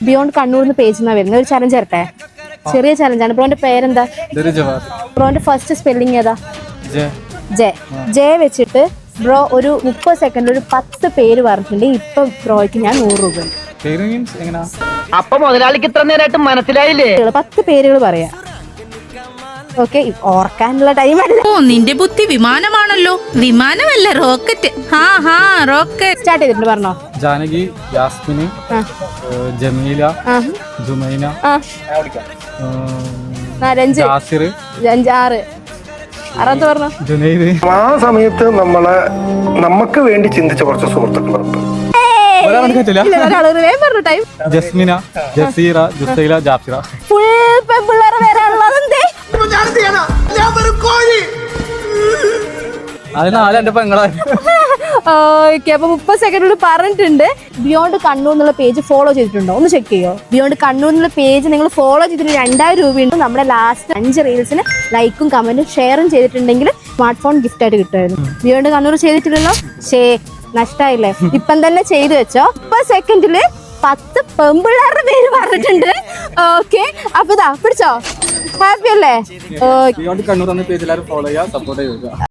Beyond കണ്ണൂർന്ന് page എന്നാ വരുന്നത്. ഒരു ചലഞ്ച് തരട്ടെ, ചെറിയ ചലഞ്ചാണ്. ബ്രോന്റെ പേരെന്താ? ബ്രോന്റെ ഫസ്റ്റ് സ്പെല്ലിംഗ് ഏതാ? ജെ വെച്ചിട്ട് ബ്രോ ഒരു 30 സെക്കൻഡ് ഒരു 10 പേര് പറഞ്ഞിട്ടുണ്ട്. ഇപ്പൊ ബ്രോയ്ക്ക് ഞാൻ 100 രൂപ. അപ്പൊ മുതലാളിക്ക് ഇത്ര നേരമായിട്ട് മനസ്സിലായില്ലേ? 10 പേരുകൾ പറയാ. ഓക്കെ, ഓർക്കാനുള്ള ടൈം അല്ല. ഓ, നിന്റെ ബുദ്ധി വിമാനമാണല്ലോ. വിമാനമല്ല, റോക്കറ്റ്. റോക്കറ്റ്. സ്റ്റാർട്ട് ചെയ്തിട്ടുണ്ട്, പറഞ്ഞോ. ജാനകി, യാസ്മിന്, ജമീല, ജുമൈന, ജാസിർ, 6 പറഞ്ഞോ. ജുനൈദ്. ആ സമയത്ത് നമുക്ക് വേണ്ടി ചിന്തിച്ച കുറച്ച് സുഹൃത്തുക്കളുണ്ട്. ജസ്മിന, ജസീറ, ജുസൈല, ജാഫിറ. ഫുൾ പെൺപിള്ളേരെ പേരാണല്ലോ. അതെന്തേ? അതിനാല് എന്റെ പെങ്ങളാണ്. ഓക്കെ, അപ്പൊ 30 സെക്കൻഡ് പറഞ്ഞിട്ടുണ്ട്. ബിയോണ്ട് കണ്ണൂർ എന്നുള്ള പേജ് ഫോളോ ചെയ്തിട്ടുണ്ടോ? ഒന്ന് ചെക്ക് ചെയ്യോ. ബിയോണ്ട് കണ്ണൂർ എന്നുള്ള പേജ് നിങ്ങൾ ഫോളോ ചെയ്തിട്ട് 2000 രൂപയുണ്ട്. നമ്മുടെ ലാസ്റ്റ് 5 റീൽസിന് ലൈക്കും കമന്റും ഷെയറും ചെയ്തിട്ടുണ്ടെങ്കിൽ സ്മാർട്ട് ഫോൺ ഗിഫ്റ്റ് ആയിട്ട് കിട്ടുമായിരുന്നു. ബിയോണ്ട് കണ്ണൂർ ചെയ്തിട്ടില്ലല്ലോ, നഷ്ടായില്ലേ? ഇപ്പം തന്നെ ചെയ്തു വെച്ചോ. 30 സെക്കൻഡില് 10 പെമ്പിള്ളേരുടെ പേര് പറഞ്ഞിട്ടുണ്ട്. ഓക്കെ, അപ്പൊ ഇതാ പിടിച്ചോ. ഹാപ്പി അല്ലേ? ബിയോണ്ട് കണ്ണൂർ എന്ന പേജിൽ ഫോളോ ചെയ്യുക, സപ്പോർട്ട് ചെയ്യുക.